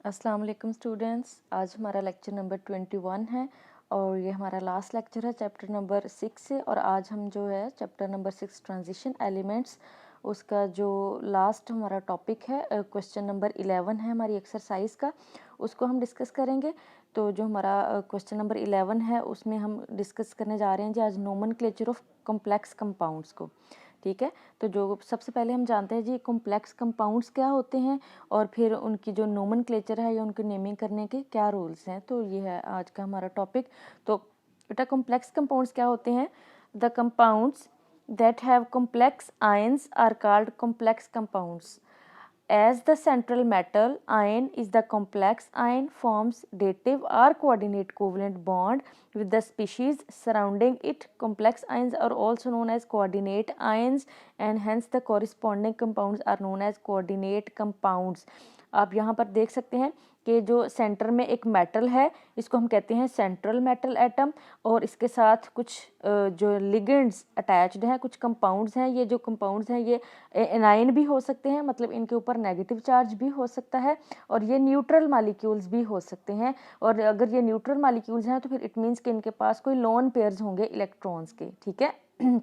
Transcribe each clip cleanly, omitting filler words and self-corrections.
अस्सलाम वालेकुम स्टूडेंट्स। आज हमारा लेक्चर नंबर 21 है और ये हमारा लास्ट लेक्चर है चैप्टर नंबर 6 से। और आज हम जो है चैप्टर नंबर 6 ट्रांजिशन एलिमेंट्स, उसका जो लास्ट हमारा टॉपिक है क्वेश्चन नंबर 11 है हमारी एक्सरसाइज का, उसको हम डिस्कस करेंगे। तो जो हमारा क्वेश्चन नंबर 11 है उसमें हम डिस्कस करने जा रहे हैं जी आज नोमेनक्लेचर ऑफ कॉम्प्लेक्स कंपाउंड्स को। ठीक है, तो जो सबसे पहले हम जानते हैं जी कॉम्प्लेक्स कंपाउंड्स क्या होते हैं और फिर उनकी जो नोमेनक्लेचर है या उनकी नेमिंग करने के क्या रूल्स हैं। तो ये है आज का हमारा टॉपिक। तो बेटा कॉम्प्लेक्स कंपाउंड्स क्या होते हैं? The compounds that have complex ions are called complex compounds. As the central metal ion is the complex ion forms dative or coordinate covalent bond with the species surrounding it. Complex ions are also known as coordinate ions and hence the corresponding compounds are known as coordinate compounds. आप यहाँ पर देख सकते हैं कि जो centre में एक मेटल है इसको हम कहते हैं सेंट्रल मेटल एटम, और इसके साथ कुछ जो लिगेंड्स अटैच्ड हैं, कुछ कंपाउंड्स हैं। ये जो कंपाउंड्स हैं ये एनाइन भी हो सकते हैं, मतलब इनके ऊपर नेगेटिव चार्ज भी हो सकता है, और ये न्यूट्रल मालिक्यूल्स भी हो सकते हैं। और अगर ये न्यूट्रल मालिक्यूल्स हैं तो फिर इट मीन्स कि इनके पास कोई लोन पेयर्स होंगे इलेक्ट्रॉन्स के। ठीक है।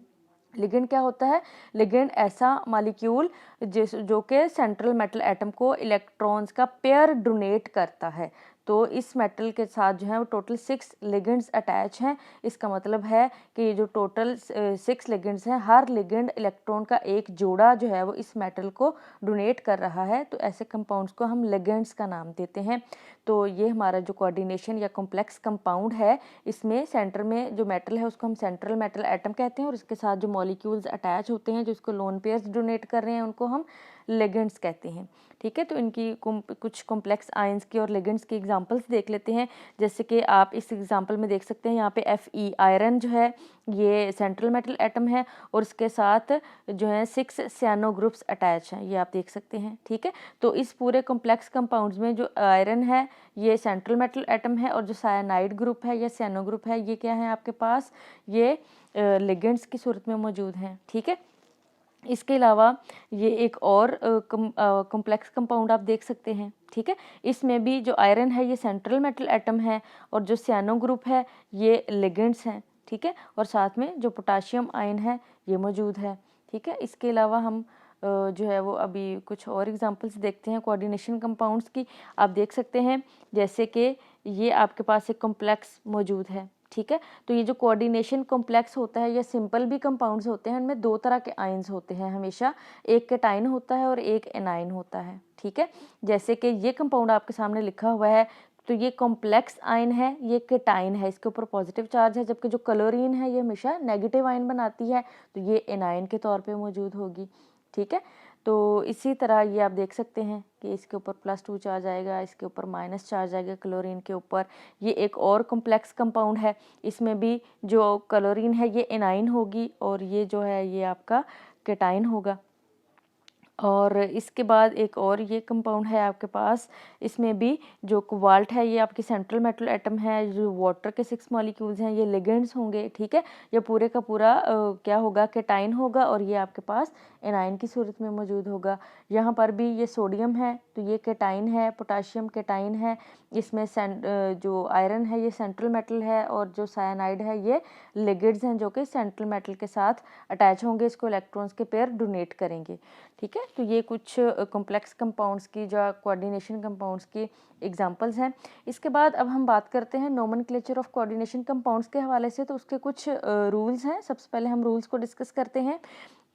लिगेंड क्या होता है? लिगेंड ऐसा मालिक्यूल जो कि सेंट्रल मेटल एटम को इलेक्ट्रॉन्स का पेयर डोनेट करता है। तो इस मेटल के साथ जो है वो टोटल 6 लिगेंड्स अटैच हैं। इसका मतलब है कि ये जो टोटल 6 लिगेंड्स हैं, हर लिगेंड इलेक्ट्रॉन का एक जोड़ा जो है वो इस मेटल को डोनेट कर रहा है। तो ऐसे कंपाउंड्स को हम लिगेंड्स का नाम देते हैं। तो ये हमारा जो कोऑर्डिनेशन या कॉम्प्लेक्स कंपाउंड है, इसमें सेंटर में जो मेटल है उसको हम सेंट्रल मेटल एटम कहते हैं, और इसके साथ जो मॉलिक्यूल्स अटैच होते हैं जो इसको लोन पेयर्स डोनेट कर रहे हैं उनको हम लिगेंड्स कहते हैं। ठीक है, तो इनकी कुछ कॉम्प्लेक्स आयंस की और लिगेंड्स की एग्जांपल्स देख लेते हैं। जैसे कि आप इस एग्जांपल में देख सकते हैं यहाँ पे Fe आयरन जो है ये सेंट्रल मेटल एटम है और इसके साथ जो है 6 सियानो ग्रुप्स अटैच हैं, ये आप देख सकते हैं। ठीक है, तो इस पूरे कॉम्प्लेक्स कंपाउंड्स में जो आयरन है ये सेंट्रल मेटल एटम है, और जो साइनाइड ग्रुप है या सियानो ग्रुप है ये क्या है आपके पास? ये लिगेंड्स की सूरत में मौजूद हैं। ठीक है, इसके अलावा ये एक और कॉम्प्लेक्स कंपाउंड आप देख सकते हैं। ठीक है, इसमें भी जो आयरन है ये सेंट्रल मेटल एटम है और जो सियानो ग्रुप है ये लिगेंड्स हैं। ठीक है, और साथ में जो पोटाशियम आयन है ये मौजूद है। ठीक है, इसके अलावा हम जो है वो अभी कुछ और एग्जांपल्स देखते हैं कोऑर्डिनेशन कंपाउंड्स की। आप देख सकते हैं जैसे कि ये आपके पास एक कॉम्प्लेक्स मौजूद है। ठीक है, तो ये जो कोऑर्डिनेशन कॉम्प्लेक्स होता है या सिंपल भी कंपाउंड्स होते हैं, उनमें 2 तरह के आयंस होते हैं हमेशा, एक केटाइन होता है और एक एनाइन होता है। ठीक है, जैसे कि ये कंपाउंड आपके सामने लिखा हुआ है, तो ये कॉम्प्लेक्स आयन है, ये केटाइन है, इसके ऊपर पॉजिटिव चार्ज है, जबकि जो क्लोरीन है ये हमेशा नेगेटिव आयन बनाती है, तो ये एनाइन के तौर पे मौजूद होगी। ठीक है, तो इसी तरह ये आप देख सकते हैं कि इसके ऊपर +2 चार्ज आएगा, इसके ऊपर माइनस चार्ज आएगा क्लोरीन के ऊपर। ये एक और कॉम्प्लेक्स कंपाउंड है, इसमें भी जो क्लोरीन है ये एनाइन होगी और ये जो है ये आपका केटाइन होगा। और इसके बाद एक और ये कंपाउंड है आपके पास, इसमें भी जो कोबाल्ट है ये आपकी सेंट्रल मेटल एटम है, जो वाटर के 6 मॉलिक्यूल्स हैं ये लिगेंड्स होंगे। ठीक है, ये पूरे का पूरा क्या होगा? केटाइन होगा और ये आपके पास एनाइन की सूरत में मौजूद होगा। यहाँ पर भी ये सोडियम है तो ये केटाइन है, पोटाशियम केटाइन है, इसमें जो आयरन है ये सेंट्रल मेटल है, और जो साइनाइड है ये लिगेंड्स हैं जो कि सेंट्रल मेटल के साथ अटैच होंगे, इसको इलेक्ट्रॉन्स के पेयर डोनेट करेंगे। ठीक है, तो ये कुछ कॉम्प्लेक्स कंपाउंड्स की जो कोऑर्डिनेशन कंपाउंड्स की एग्जांपल्स हैं। इसके बाद अब हम बात करते हैं नोमेनक्लेचर ऑफ कोऑर्डिनेशन कंपाउंड्स के हवाले से, तो उसके कुछ रूल्स हैं। सबसे पहले हम रूल्स को डिस्कस करते हैं।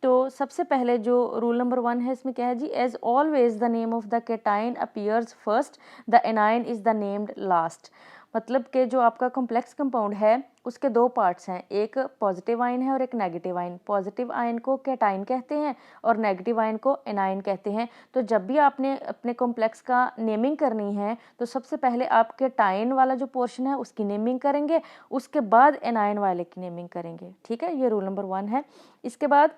तो सबसे पहले जो रूल नंबर 1 है इसमें क्या है जी? As always the name of the cation appears first, the anion is the named last. मतलब कि जो आपका कॉम्प्लेक्स कंपाउंड है उसके 2 पार्ट्स हैं, एक पॉजिटिव आयन है और एक नेगेटिव आयन। पॉजिटिव आयन को केटाइन कहते हैं और नेगेटिव आयन को एनाइन कहते हैं। तो जब भी आपने अपने कॉम्प्लेक्स का नेमिंग करनी है तो सबसे पहले आप केटाइन वाला जो पोर्शन है उसकी नेमिंग करेंगे, उसके बाद एनाइन वाले की नेमिंग करेंगे। ठीक है, ये रूल नंबर 1 है। इसके बाद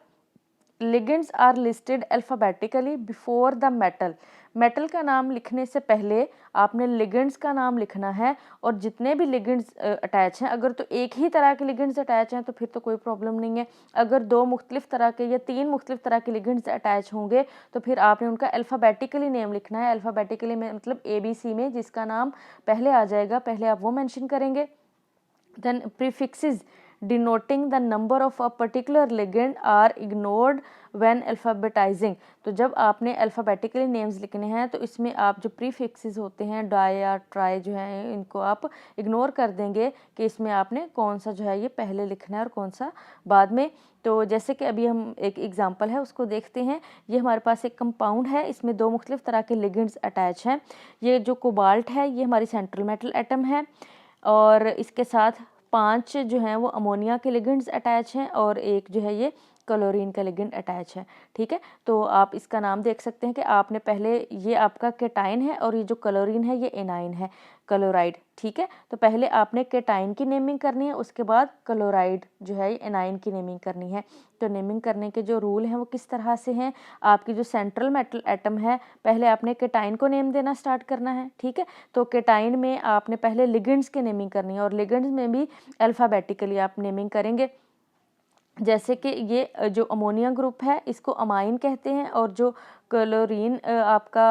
ligands are listed alphabetically before the metal. Metal का नाम लिखने से पहले आपने लिगेंड्स का नाम लिखना है, और जितने भी लिगेंड्स अटैच हैं, अगर तो एक ही तरह के लिगेंड्स अटैच हैं तो फिर तो कोई प्रॉब्लम नहीं है। अगर दो मुख्तलिफ तरह के या तीन मुख्तलिफ तरह के लिगेंड्स अटैच होंगे तो फिर आपने उनका अल्फ़ाबेटिकली नेम लिखना है। अल्फ़ाबेटिकली में मतलब ABC में जिसका नाम पहले आ जाएगा पहले आप वो मेंशन करेंगे। Then prefixes denoting the number of a particular ligand are ignored when alphabetizing। तो जब आपने अल्फ़ाबेटिकली नेम्स लिखने हैं तो इसमें आप जो प्रीफिक्सेस होते हैं डाई या ट्राई जो है इनको आप इग्नोर कर देंगे कि इसमें आपने कौन सा जो है ये पहले लिखना है और कौन सा बाद में। तो जैसे कि अभी हम एक एग्जांपल है उसको देखते हैं। ये हमारे पास एक कंपाउंड है, इसमें दो मुख्तलिफ तरह के लिगेंड्स अटैच हैं। ये जो कोबाल्ट है ये हमारी सेंट्रल मेटल एटम है, और इसके साथ 5 जो हैं वो अमोनिया के लिगेंड्स अटैच हैं, और एक जो है ये क्लोरीन का लिगेंड अटैच है। ठीक है, तो आप इसका नाम देख सकते हैं कि आपने पहले ये आपका केटाइन है और ये जो क्लोरीन है ये एनाइन है, क्लोराइड। ठीक है, तो पहले आपने केटाइन की नेमिंग करनी है, उसके बाद क्लोराइड जो है एनाइन की नेमिंग करनी है। तो नेमिंग करने के जो रूल हैं वो किस तरह से हैं, आपकी जो सेंट्रल मेटल एटम है पहले आपने केटाइन को नेम देना स्टार्ट करना है। ठीक है, तो केटाइन में आपने पहले लिगेंड्स की नेमिंग करनी है, और लिगेंड्स में भी अल्फ़ाबेटिकली आप नेमिंग करेंगे। जैसे कि ये जो अमोनिया ग्रुप है इसको अमाइन कहते हैं, और जो क्लोरीन आपका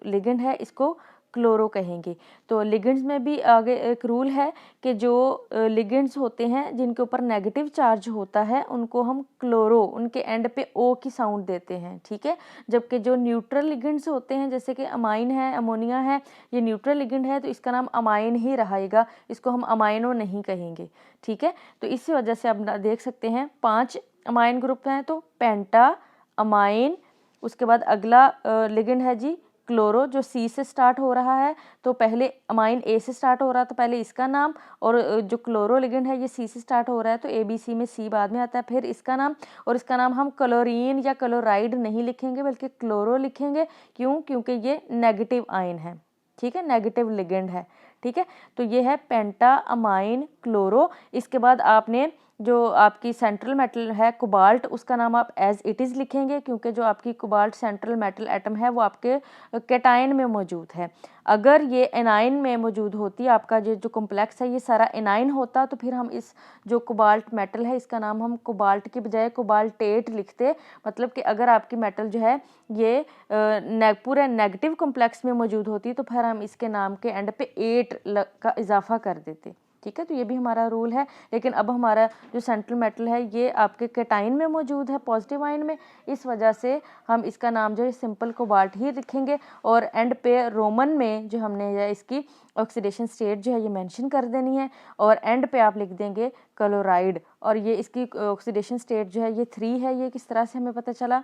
लिगेंड है इसको क्लोरो कहेंगे। तो लिगेंड्स में भी आगे एक रूल है कि जो लिगेंड्स होते हैं जिनके ऊपर नेगेटिव चार्ज होता है उनको हम क्लोरो, उनके एंड पे ओ की साउंड देते हैं। ठीक है, जबकि जो न्यूट्रल लिगेंड्स होते हैं जैसे कि अमाइन है, अमोनिया है, ये न्यूट्रल लिगेंड है तो इसका नाम अमाइन ही रहेगा, इसको हम अमाइनो नहीं कहेंगे। ठीक है, तो इसी वजह से आप देख सकते हैं 5 अमाइन ग्रुप हैं, तो पेंटा, अमाइन, उसके बाद अगला लिगेंड है जी क्लोरो जो सी से स्टार्ट हो रहा है। तो पहले अमाइन ए से स्टार्ट हो रहा है तो पहले इसका नाम, और जो क्लोरो लिगेंड है ये सी से स्टार्ट हो रहा है तो ABC में सी बाद में आता है, फिर इसका नाम, और इसका नाम हम क्लोरीन या क्लोराइड नहीं लिखेंगे बल्कि क्लोरो लिखेंगे। क्यों? क्योंकि ये नेगेटिव आयन है। ठीक है, नेगेटिव लिगेंड है। ठीक है, तो ये है पेंटा अमाइन क्लोरो। इसके बाद आपने जो आपकी सेंट्रल मेटल है कोबाल्ट, उसका नाम आप एज इट इज़ लिखेंगे क्योंकि जो आपकी कोबाल्ट सेंट्रल मेटल एटम है वो आपके केटाइन में मौजूद है। अगर ये एनाइन में मौजूद होती, आपका जो कॉम्प्लेक्स है ये सारा एनाइन होता, तो फिर हम इस जो कोबाल्ट मेटल है इसका नाम हम कोबाल्ट की बजाय कोबाल्टेट लिखते। मतलब कि अगर आपकी मेटल जो है ये पूरे नेगेटिव कॉम्प्लेक्स में मौजूद होती तो फिर हम इसके नाम के एंड पे 8 का इजाफा कर देते। ठीक है, तो ये भी हमारा रूल है। लेकिन अब हमारा जो सेंट्रल मेटल है ये आपके केटाइन में मौजूद है, पॉजिटिव आयन में, इस वजह से हम इसका नाम जो है सिंपल कोबाल्ट ही लिखेंगे, और एंड पे रोमन में जो हमने इसकी ऑक्सीडेशन स्टेट जो है ये मेंशन कर देनी है, और एंड पे आप लिख देंगे क्लोराइड, और ये इसकी ऑक्सीडेशन स्टेट जो है ये 3 है। ये किस तरह से हमें पता चला,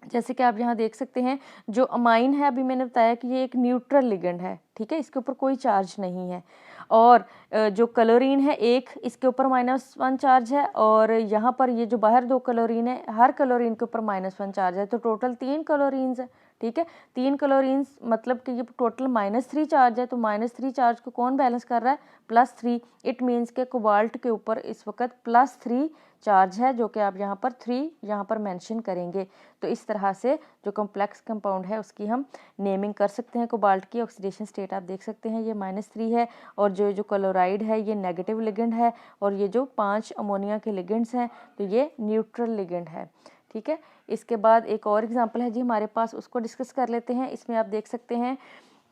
जैसे कि आप यहाँ देख सकते हैं जो अमाइन है अभी मैंने बताया कि ये एक न्यूट्रल लिगेंड है। ठीक है, इसके ऊपर कोई चार्ज नहीं है, और जो क्लोरीन है एक, इसके ऊपर -1 चार्ज है, और यहाँ पर ये जो बाहर 2 क्लोरीन है हर क्लोरीन के ऊपर -1 चार्ज है, तो टोटल 3 क्लोरीन्स है। ठीक है, 3 क्लोरीन्स मतलब कि ये टोटल -3 चार्ज है, तो -3 चार्ज को कौन बैलेंस कर रहा है, +3। इट मीन्स के कोबाल्ट के ऊपर इस वक्त +3 चार्ज है, जो कि आप यहाँ पर 3 यहाँ पर मेंशन करेंगे। तो इस तरह से जो कॉम्प्लेक्स कंपाउंड है उसकी हम नेमिंग कर सकते हैं। कोबाल्ट की ऑक्सीडेशन स्टेट आप देख सकते हैं ये -3 है, और जो क्लोराइड है ये नेगेटिव लिगेंड है, और ये जो 5 अमोनिया के लिगेंड्स हैं तो ये न्यूट्रल लिगेंड है। ठीक है, इसके बाद एक और एग्जांपल है जी हमारे पास, उसको डिस्कस कर लेते हैं। इसमें आप देख सकते हैं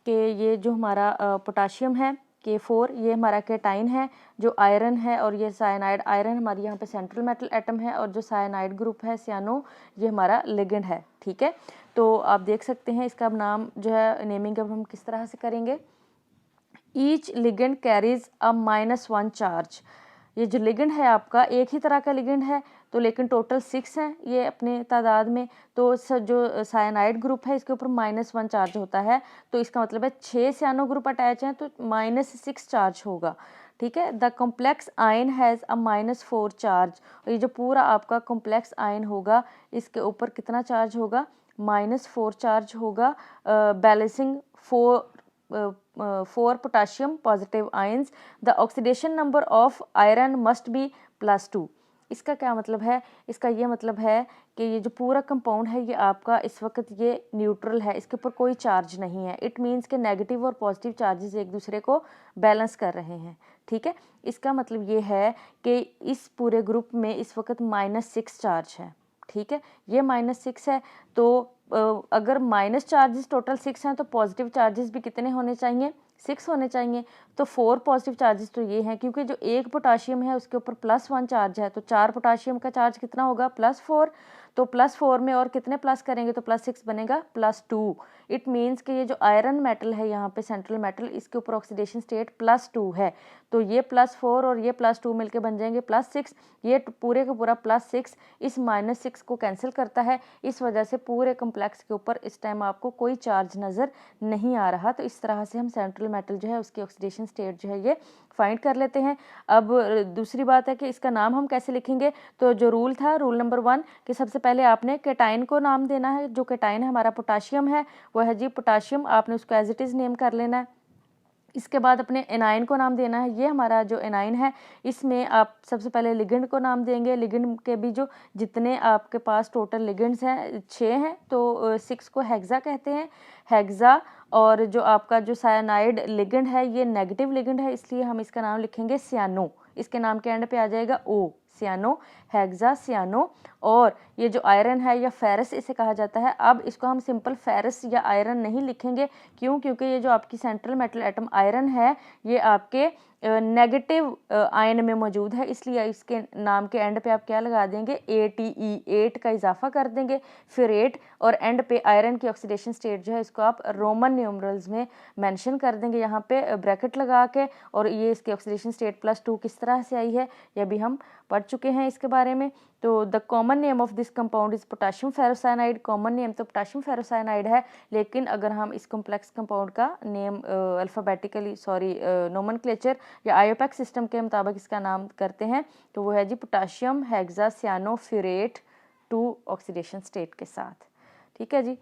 कि ये जो हमारा पोटाशियम है K4, ये हमारा केटाइन है, जो आयरन है, और ये साइनाइड आयरन हमारी यहाँ पे सेंट्रल मेटल एटम है, और जो साइनाइड ग्रुप है सियानो ये हमारा लिगेंड है। ठीक है, तो आप देख सकते हैं इसका नाम जो है नेमिंग अब हम किस तरह से करेंगे। Each ligand carries a -1 charge. ये जो लिगेंड है आपका एक ही तरह का लिगेंड है, तो लेकिन टोटल 6 हैं ये अपने तादाद में, तो जो साइनाइड ग्रुप है इसके ऊपर -1 चार्ज होता है, तो इसका मतलब है 6 सियानो ग्रुप अटैच हैं तो -6 चार्ज होगा। ठीक है, the complex ion has a -4 charge. और ये जो पूरा आपका कॉम्प्लेक्स आयन होगा इसके ऊपर कितना चार्ज होगा, -4 चार्ज होगा, balancing 4 potassium positive ions. The oxidation number of iron must be +2. इसका क्या मतलब है, इसका ये मतलब है कि ये जो पूरा कंपाउंड है ये आपका इस वक्त ये न्यूट्रल है, इसके ऊपर कोई चार्ज नहीं है। इट मीन्स के नेगेटिव और पॉजिटिव चार्जेस एक दूसरे को बैलेंस कर रहे हैं, ठीक है। इसका मतलब ये है कि इस पूरे ग्रुप में इस वक्त -6 चार्ज है, ठीक है। ये -6 है, तो अगर माइनस चार्जेस टोटल 6 हैं तो पॉजिटिव चार्जेस भी कितने होने चाहिए, 6 होने चाहिए। तो 4 पॉजिटिव चार्जेस तो ये हैं, क्योंकि जो एक पोटाशियम है उसके ऊपर +1 चार्ज है, तो 4 पोटाशियम का चार्ज कितना होगा, +4। तो +4 में और कितने प्लस करेंगे तो +6 बनेगा, +2। इट मीन्स कि ये जो आयरन मेटल है यहाँ पे सेंट्रल मेटल, इसके ऊपर ऑक्सीडेशन स्टेट +2 है। तो ये +4 और ये +2 मिलके बन जाएंगे +6। ये पूरे का पूरा +6 इस -6 को कैंसिल करता है। इस वजह से पूरे कम्प्लेक्स के ऊपर इस टाइम आपको कोई चार्ज नज़र नहीं आ रहा। तो इस तरह से हम सेंट्रल मेटल जो है उसकी ऑक्सीडेशन स्टेट जो है ये फाइंड कर लेते हैं। अब दूसरी बात है कि इसका नाम हम कैसे लिखेंगे। तो जो रूल था, रूल नंबर 1, कि सबसे पहले आपने केटाइन को नाम देना है। जो केटाइन है हमारा पोटाशियम है, वो है जी पोटाशियम, आपने उसको एज इट इज़ नेम कर लेना है। इसके बाद अपने एनाइन को नाम देना है। ये हमारा जो एनाइन है इसमें आप सबसे पहले लिगेंड को नाम देंगे। लिगेंड के भी जो जितने आपके पास टोटल लिगेंड्स हैं 6 हैं, तो 6 को हेक्सा कहते हैं, हेक्सा। और जो आपका जो साइनाइड लिगेंड है ये नेगेटिव लिगेंड है, इसलिए हम इसका नाम लिखेंगे सियानो। इसके नाम के एंड पे आ जाएगा ओ, सियानो, हेक्सा सियानो। और ये जो आयरन है या फेरस इसे कहा जाता है, अब इसको हम सिंपल फेरस या आयरन नहीं लिखेंगे। क्यों? क्योंकि ये जो आपकी सेंट्रल मेटल एटम आयरन है ये आपके नेगेटिव आयन में मौजूद है, इसलिए इसके नाम के एंड पे आप क्या लगा देंगे, ATE, 8 का इजाफा कर देंगे, फिर 8, और एंड पे आयरन की ऑक्सीडेशन स्टेट जो है इसको आप रोमन न्यूमरल्स में मेंशन कर देंगे यहाँ पे ब्रैकेट लगा के। और ये इसकी ऑक्सीडेशन स्टेट +2 किस तरह से आई है ये भी हम पढ़ चुके हैं इसके बारे में। तो the common name of this compound is potassium ferrocyanide. Common name तो पोटाशियम फेरोसाइनाइड है, लेकिन अगर हम इस कॉम्प्लेक्स कंपाउंड का नेम अल्फ़ाबेटिकली नोमेनक्लेचर या आयोपैक सिस्टम के मुताबिक इसका नाम करते हैं तो वो है जी पोटाशियम हेक्सासियानोफ्यूरेट 2 ऑक्सीडेशन स्टेट के साथ, ठीक है जी।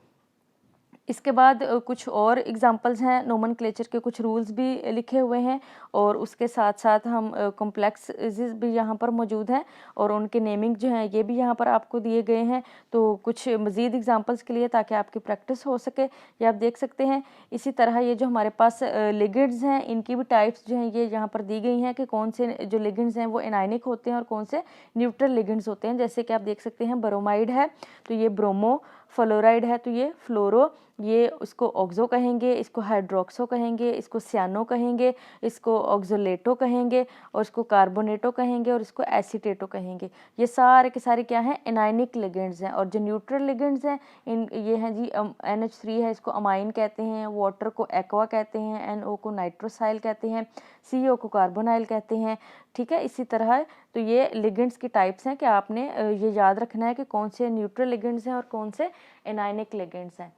इसके बाद कुछ और एग्जांपल्स हैं, नोमेनक्लेचर के कुछ रूल्स भी लिखे हुए हैं, और उसके साथ साथ हम कॉम्प्लेक्सेस भी यहाँ पर मौजूद हैं और उनके नेमिंग जो हैं ये भी यहाँ पर आपको दिए गए हैं। तो कुछ मज़ीद एग्जांपल्स के लिए ताकि आपकी प्रैक्टिस हो सके ये आप देख सकते हैं। इसी तरह ये जो हमारे पास लिगेंड्स हैं इनकी भी टाइप्स जो हैं ये यहाँ पर दी गई हैं कि कौन से जो लिगेंड्स हैं वो एनायनिक होते हैं और कौन से न्यूट्रल लिगेंड्स होते हैं। जैसे कि आप देख सकते हैं ब्रोमाइड है तो ये ब्रोमो, फ्लोराइड है तो ये फ्लोरो, ये उसको ऑक्सो कहेंगे, इसको हाइड्रोक्सो कहेंगे, इसको सियानो कहेंगे, इसको ऑक्सोलेटो कहेंगे, और इसको कार्बोनेटो कहेंगे, और इसको एसीटेटो कहेंगे। ये सारे के सारे क्या हैं, एनायनिक लिगेंड्स हैं। और जो न्यूट्रल लिगेंड्स हैं इन ये हैं जी NH3 है, इसको अमाइन कहते हैं, वाटर को एक्वा कहते हैं, NO को नाइट्रोसाइल कहते हैं, CO को कार्बोनाइल कहते हैं, ठीक है। इसी तरह तो ये लिगेंड्स की टाइप्स हैं कि आपने ये याद रखना है कि कौन से न्यूट्रल लिगेंड्स हैं और कौन से एनायनिक लिगेंड्स हैं।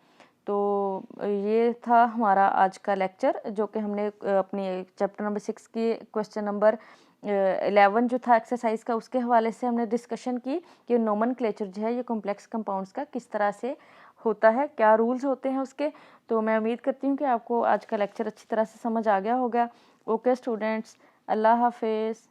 तो ये था हमारा आज का लेक्चर जो कि हमने अपनी चैप्टर नंबर 6 की क्वेश्चन नंबर 11 जो था एक्सरसाइज का उसके हवाले से हमने डिस्कशन की कि नोमेनक्लेचर जो है ये कॉम्प्लेक्स कंपाउंड्स का किस तरह से होता है, क्या रूल्स होते हैं उसके। तो मैं उम्मीद करती हूँ कि आपको आज का लेक्चर अच्छी तरह से समझ आ गया होगा। ओके स्टूडेंट्स, अल्लाह हाफिज़।